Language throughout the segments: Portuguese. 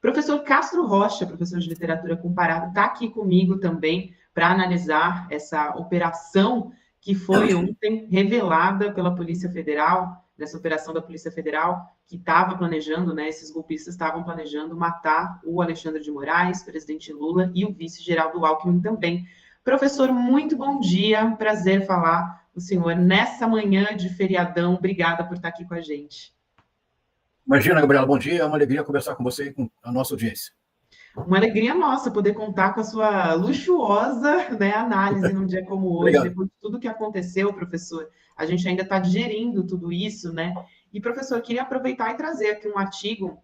Professor Castro Rocha, professor de literatura comparada, está aqui comigo também para analisar essa operação que foi ontem revelada pela Polícia Federal, dessa operação da Polícia Federal, que estava planejando, né, esses golpistas estavam planejando matar o Alexandre de Moraes, presidente Lula, e o vice Geraldo Alckmin também. Professor, muito bom dia, prazer falar com o senhor nessa manhã de feriadão, obrigada por estar aqui com a gente. Imagina, Gabriela, bom dia, é uma alegria conversar com você e com a nossa audiência. Uma alegria nossa poder contar com a sua luxuosa, né, análise num dia como hoje, Obrigado. depois de tudo que aconteceu, professor. A gente ainda está digerindo tudo isso, né? E, professor, eu queria aproveitar e trazer aqui um artigo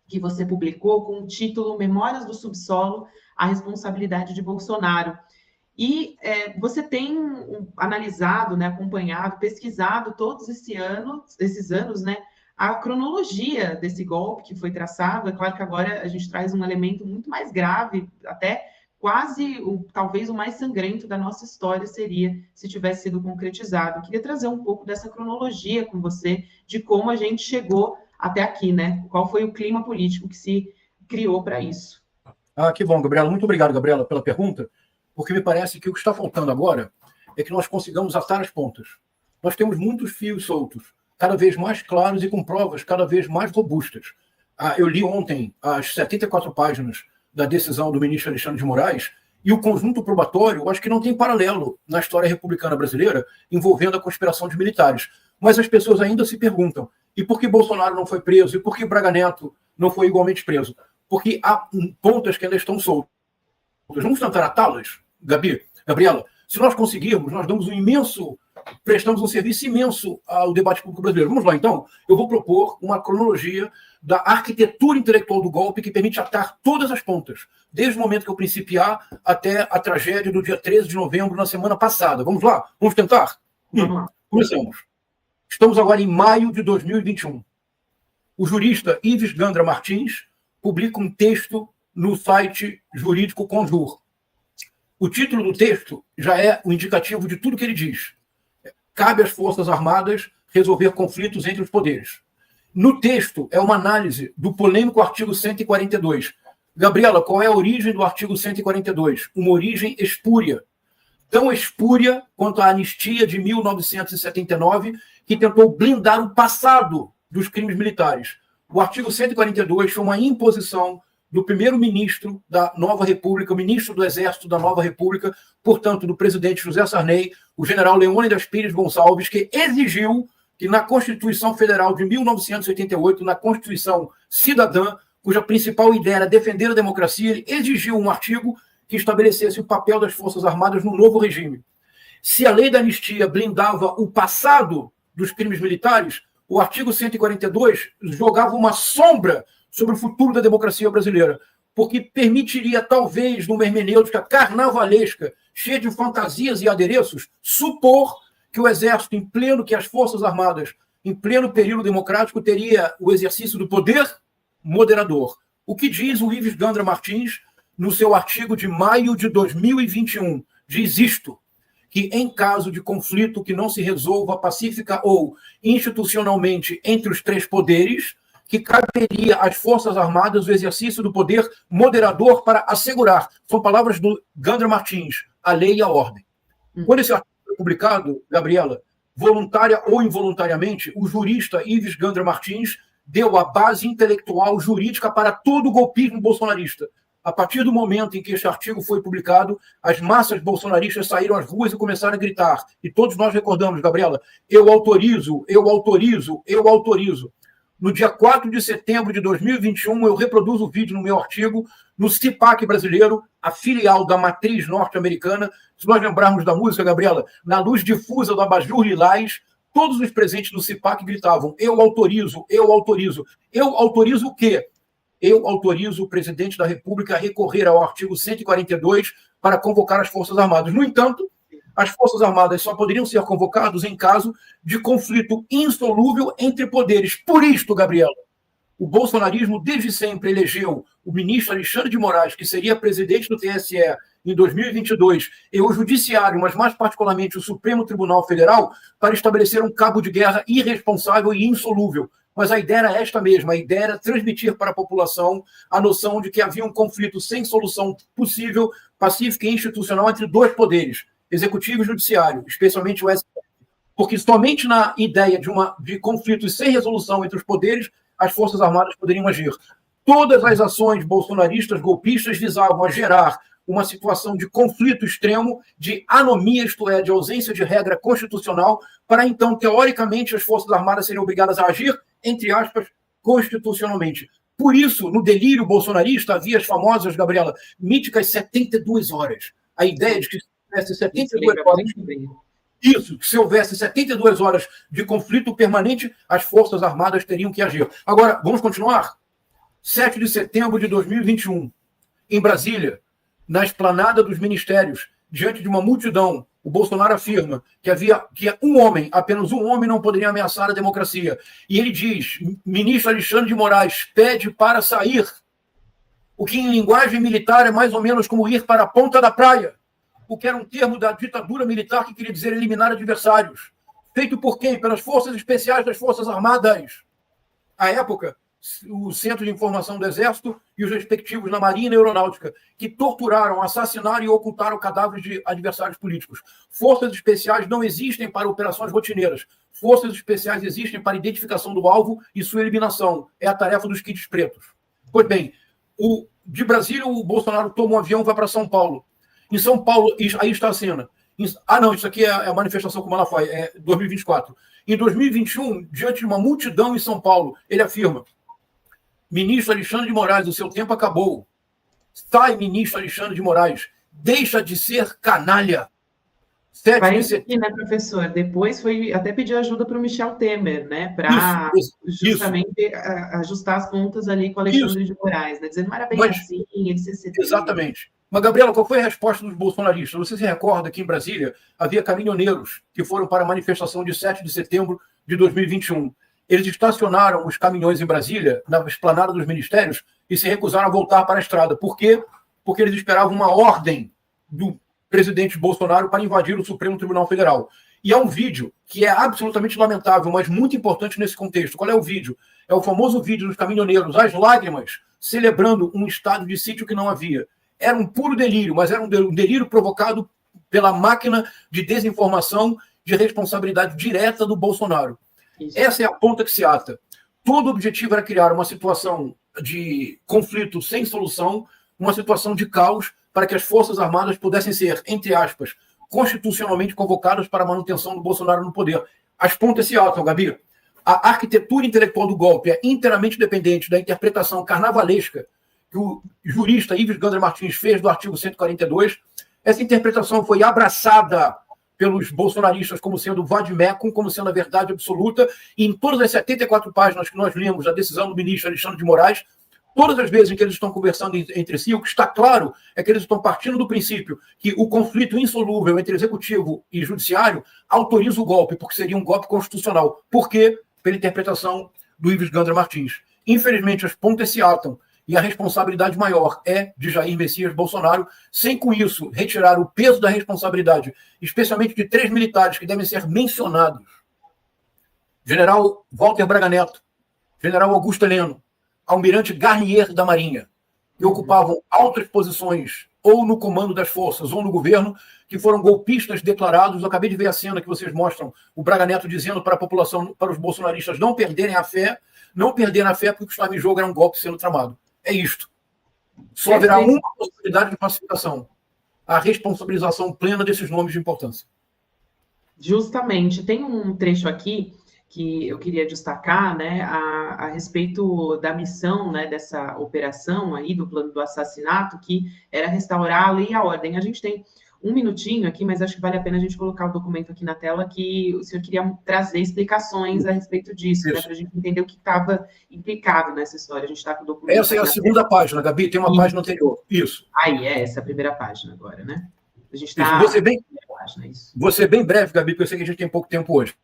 que você publicou com o título Memórias do Subsolo, a responsabilidade de Bolsonaro. E você tem analisado, né, acompanhado, pesquisado todos esses anos, né, a cronologia desse golpe que foi traçado. É claro que agora a gente traz um elemento muito mais grave, até quase, talvez o mais sangrento da nossa história seria se tivesse sido concretizado. Eu queria trazer um pouco dessa cronologia com você, de como a gente chegou até aqui, né? Qual foi o clima político que se criou para isso. Que bom, Gabriela. Muito obrigado, Gabriela, pela pergunta, porque me parece que o que está faltando agora é que nós consigamos atar as pontas. Nós temos muitos fios soltos, cada vez mais claros e com provas cada vez mais robustas. Eu li ontem as 74 páginas da decisão do ministro Alexandre de Moraes e o conjunto probatório, eu acho que não tem paralelo na história republicana brasileira envolvendo a conspiração de militares. Mas as pessoas ainda se perguntam, e por que Bolsonaro não foi preso? E por que Braga Neto não foi igualmente preso? Porque há pontas que ainda estão soltas. Vamos tentar atá-las, Gabriela? Se nós conseguirmos, nós prestamos um serviço imenso ao debate público brasileiro. Vamos lá, então? Eu vou propor uma cronologia da arquitetura intelectual do golpe que permite atar todas as pontas, desde o momento que eu principiar até a tragédia do dia 13 de novembro, na semana passada. Vamos lá? Vamos tentar? Começamos. Estamos agora em maio de 2021. O jurista Ives Gandra Martins publica um texto no site jurídico Conjur. O título do texto já é o indicativo de tudo que ele diz. Cabe às Forças Armadas resolver conflitos entre os poderes. No texto, é uma análise do polêmico artigo 142. Gabriela, qual é a origem do artigo 142? Uma origem espúria. Tão espúria quanto a anistia de 1979, que tentou blindar o passado dos crimes militares. O artigo 142 foi uma imposição do primeiro-ministro da Nova República, o ministro do Exército da Nova República, portanto, do presidente José Sarney, o general Leônidas Pires Gonçalves, que exigiu que na Constituição Federal de 1988, na Constituição Cidadã, cuja principal ideia era defender a democracia, ele exigiu um artigo que estabelecesse o papel das Forças Armadas no novo regime. Se a lei da anistia blindava o passado dos crimes militares, o artigo 142 jogava uma sombra sobre o futuro da democracia brasileira, porque permitiria, talvez, numa hermenêutica carnavalesca, cheia de fantasias e adereços, supor que o Exército, que as Forças Armadas, em pleno período democrático, teria o exercício do poder moderador. O que diz o Ives Gandra Martins no seu artigo de maio de 2021? Diz isto, que em caso de conflito que não se resolva pacífica ou institucionalmente entre os três poderes, que caberia às Forças Armadas o exercício do poder moderador para assegurar, são palavras do Gandra Martins, a lei e a ordem. Quando esse artigo foi publicado, Gabriela, voluntária ou involuntariamente, o jurista Ives Gandra Martins deu a base intelectual jurídica para todo o golpismo bolsonarista. A partir do momento em que este artigo foi publicado, as massas bolsonaristas saíram às ruas e começaram a gritar. E todos nós recordamos, Gabriela, eu autorizo, eu autorizo, eu autorizo. No dia 4 de setembro de 2021, eu reproduzo o vídeo no meu artigo, no CIPAC brasileiro, a filial da matriz norte-americana. Se nós lembrarmos da música, Gabriela, na luz difusa do abajur lilás, todos os presentes do CIPAC gritavam, eu autorizo, eu autorizo. Eu autorizo o quê? Eu autorizo o presidente da República a recorrer ao artigo 142 para convocar as Forças Armadas. No entanto, as Forças Armadas só poderiam ser convocadas em caso de conflito insolúvel entre poderes. Por isto, Gabriela, o bolsonarismo desde sempre elegeu o ministro Alexandre de Moraes, que seria presidente do TSE em 2022, e o Judiciário, mas mais particularmente o Supremo Tribunal Federal, para estabelecer um cabo de guerra irresponsável e insolúvel. mas a ideia era esta mesma, a ideia era transmitir para a população a noção de que havia um conflito sem solução possível, pacífica e institucional entre dois poderes, executivo e judiciário, especialmente o STF. Porque somente na ideia de conflitos sem resolução entre os poderes, as Forças Armadas poderiam agir. Todas as ações bolsonaristas, golpistas, visavam a gerar uma situação de conflito extremo, de anomia, isto é, de ausência de regra constitucional, para então, teoricamente, as Forças Armadas seriam obrigadas a agir, entre aspas, constitucionalmente. Por isso, no delírio bolsonarista, havia as famosas, Gabriela, míticas 72 horas. A ideia de que se tivesse 72 horas... Isso, que se houvesse 72 horas de conflito permanente, as Forças Armadas teriam que agir. Agora, vamos continuar? 7 de setembro de 2021, em Brasília, na esplanada dos ministérios, diante de uma multidão, o Bolsonaro afirma que um homem, apenas um homem, não poderia ameaçar a democracia. E ele diz, ministro Alexandre de Moraes pede para sair, o que em linguagem militar é mais ou menos como ir para a ponta da praia, o que era um termo da ditadura militar que queria dizer eliminar adversários. Feito por quem? Pelas Forças Especiais das Forças Armadas. À época, o Centro de Informação do Exército e os respectivos na Marinha e na Aeronáutica, que torturaram, assassinaram e ocultaram cadáveres de adversários políticos. Forças especiais não existem para operações rotineiras. Forças especiais existem para identificação do alvo e sua eliminação. É a tarefa dos kits pretos. Pois bem, de Brasília, o Bolsonaro toma um avião e vai para São Paulo. Em São Paulo, aí está a cena. Não, isso aqui é a manifestação com o Malafaia, é 2024. Em 2021, diante de uma multidão em São Paulo, ele afirma: ministro Alexandre de Moraes, o seu tempo acabou. Sai, ministro Alexandre de Moraes. Deixa de ser canalha. Parece aqui, né, professor? Depois foi até pedir ajuda para o Michel Temer, né? Para justamente ajustar as contas ali com o Alexandre de Moraes, né? Dizendo, não era bem assim, ele se cedeu. Exatamente. Mas, Gabriela, qual foi a resposta dos bolsonaristas? Você se recorda que em Brasília havia caminhoneiros que foram para a manifestação de 7 de setembro de 2021. Eles estacionaram os caminhões em Brasília, na esplanada dos ministérios, e se recusaram a voltar para a estrada. Por quê? Porque eles esperavam uma ordem do presidente Bolsonaro para invadir o Supremo Tribunal Federal. E há um vídeo que é absolutamente lamentável, mas muito importante nesse contexto. Qual é o vídeo? É o famoso vídeo dos caminhoneiros, às lágrimas, celebrando um estado de sítio que não havia. Era um puro delírio, mas era um delírio provocado pela máquina de desinformação de responsabilidade direta do Bolsonaro. Isso. Essa é a ponta que se ata. Todo o objetivo era criar uma situação de conflito sem solução, uma situação de caos, para que as Forças Armadas pudessem ser, entre aspas, constitucionalmente convocadas para a manutenção do Bolsonaro no poder. As pontas se atam, Gabi. A arquitetura intelectual do golpe é inteiramente dependente da interpretação carnavalesca que o jurista Ives Gandra Martins fez do artigo 142. Essa interpretação foi abraçada pelos bolsonaristas como sendo vade-mecum, como sendo a verdade absoluta, e em todas as 74 páginas que nós lemos da decisão do ministro Alexandre de Moraes, todas as vezes em que eles estão conversando entre si, o que está claro é que eles estão partindo do princípio que o conflito insolúvel entre executivo e judiciário autoriza o golpe, porque seria um golpe constitucional. Por quê? Pela interpretação do Ives Gandra Martins. Infelizmente, as pontas se atam e a responsabilidade maior é de Jair Messias Bolsonaro, sem com isso retirar o peso da responsabilidade, especialmente de 3 militares que devem ser mencionados. General Walter Braga Neto, General Augusto Heleno, Almirante Garnier da Marinha, que ocupavam altas posições ou no comando das forças ou no governo, que foram golpistas declarados. Eu acabei de ver a cena que vocês mostram, o Braga Neto dizendo para a população, para os bolsonaristas não perderem a fé porque o que estava em jogo era um golpe sendo tramado. É isto. Só haverá uma possibilidade de pacificação: a responsabilização plena desses nomes de importância. Justamente. Tem um trecho aqui que eu queria destacar, né, a respeito da missão, né, dessa operação aí, do plano do assassinato, que era restaurar a lei e a ordem. A gente tem um minutinho aqui, mas acho que vale a pena a gente colocar o documento aqui na tela, que o senhor queria trazer explicações a respeito disso, né, para a gente entender o que estava implicado nessa história. A gente está com o documento. Essa é a segunda página, Gabi, tem uma página anterior. Isso. Aí, essa é a primeira página agora, né? A gente está... Vou ser bem breve, Gabi, porque eu sei que a gente tem pouco tempo hoje.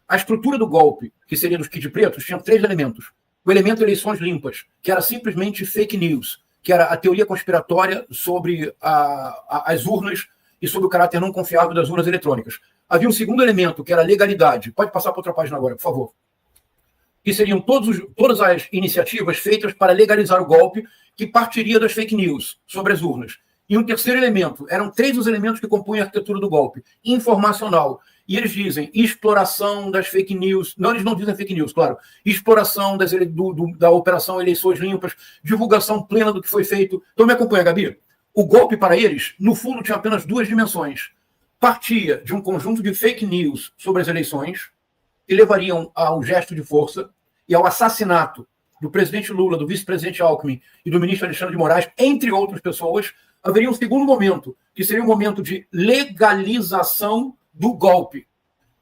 A estrutura do golpe, que seria dos kits pretos, tinha 3 elementos. O elemento eleições limpas, que era simplesmente fake news, que era a teoria conspiratória sobre as urnas e sobre o caráter não confiável das urnas eletrônicas. Havia um segundo elemento, que era a legalidade. Pode passar para outra página agora, por favor. que seriam todas as iniciativas feitas para legalizar o golpe, que partiria das fake news sobre as urnas. E um terceiro elemento, eram 3 os elementos que compunham a arquitetura do golpe: informacional. E eles dizem exploração das fake news, não, eles não dizem fake news, claro, exploração da operação Eleições Limpas, divulgação plena do que foi feito. Então me acompanha, Gabi. O golpe para eles, no fundo, tinha apenas 2 dimensões. Partia de um conjunto de fake news sobre as eleições, que levariam ao gesto de força e ao assassinato do presidente Lula, do vice-presidente Alckmin e do ministro Alexandre de Moraes, entre outras pessoas. Haveria um segundo momento, que seria um momento de legalização do golpe.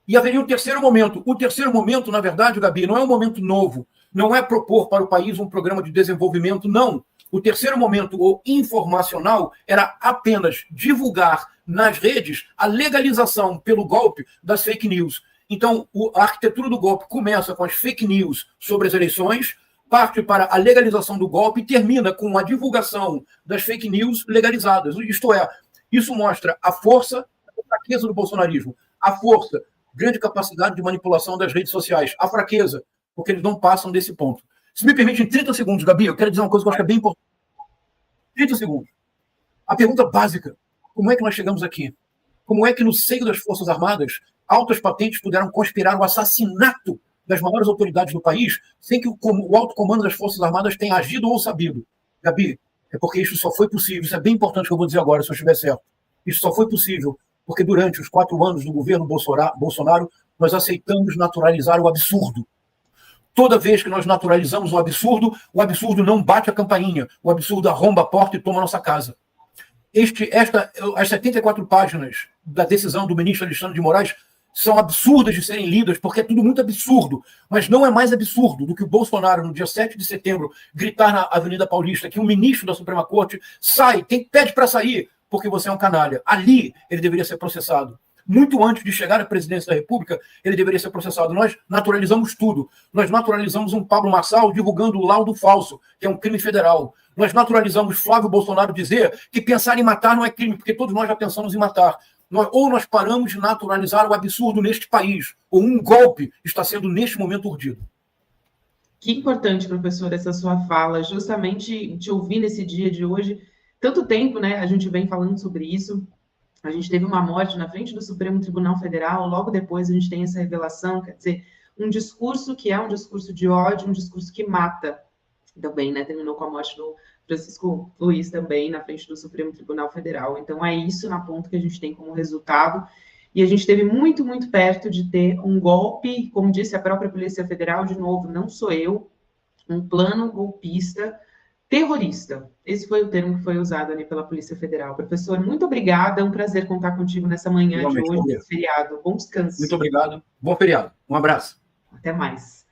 E haveria um terceiro momento. O terceiro momento, na verdade, Gabi, não é um momento novo, não é propor para o país um programa de desenvolvimento, não. O terceiro momento, o informacional, era apenas divulgar nas redes a legalização pelo golpe das fake news. Então, a arquitetura do golpe começa com as fake news sobre as eleições, parte para a legalização do golpe e termina com a divulgação das fake news legalizadas. Isto é, isso mostra a força e a fraqueza do bolsonarismo, a força, grande capacidade de manipulação das redes sociais, a fraqueza, porque eles não passam desse ponto. Se me permite, em 30 segundos, Gabi, eu quero dizer uma coisa que eu acho que é bem importante. 30 segundos. A pergunta básica: como é que nós chegamos aqui? Como é que no seio das Forças Armadas, altas patentes puderam conspirar o assassinato das maiores autoridades do país sem que o alto comando das Forças Armadas tenha agido ou sabido? Gabi, é porque isso só foi possível, isso é bem importante que eu vou dizer agora, se eu estiver certo. Isso só foi possível porque durante os 4 anos do governo Bolsonaro, nós aceitamos naturalizar o absurdo. Toda vez que nós naturalizamos o absurdo não bate a campainha, o absurdo arromba a porta e toma a nossa casa. As 74 páginas da decisão do ministro Alexandre de Moraes são absurdas de serem lidas, porque é tudo muito absurdo, mas não é mais absurdo do que o Bolsonaro, no dia 7 de setembro, gritar na Avenida Paulista que um ministro da Suprema Corte pede para sair, porque você é um canalha. Ali ele deveria ser processado. Muito antes de chegar à presidência da República, ele deveria ser processado. Nós naturalizamos tudo. Nós naturalizamos um Pablo Marçal divulgando o laudo falso, que é um crime federal. Nós naturalizamos Flávio Bolsonaro dizer que pensar em matar não é crime, porque todos nós já pensamos em matar. Ou nós paramos de naturalizar o absurdo neste país, ou um golpe está sendo, neste momento, urdido. Que importante, professor, essa sua fala, justamente te ouvir nesse dia de hoje. Tanto tempo, né, a gente vem falando sobre isso. A gente teve uma morte na frente do Supremo Tribunal Federal, logo depois a gente tem essa revelação, quer dizer, um discurso que é um discurso de ódio, um discurso que mata também, né? Terminou com a morte do Francisco Luiz também na frente do Supremo Tribunal Federal. Então é isso na ponta que a gente tem como resultado. E a gente esteve muito, muito perto de ter um golpe, como disse a própria Polícia Federal, de novo, não sou eu, um plano golpista terrorista. Esse foi o termo que foi usado ali pela Polícia Federal. Professor, muito obrigada. É um prazer contar contigo nessa manhã de hoje, nesse feriado. Bom descanso. Muito obrigado. Bom feriado. Um abraço. Até mais.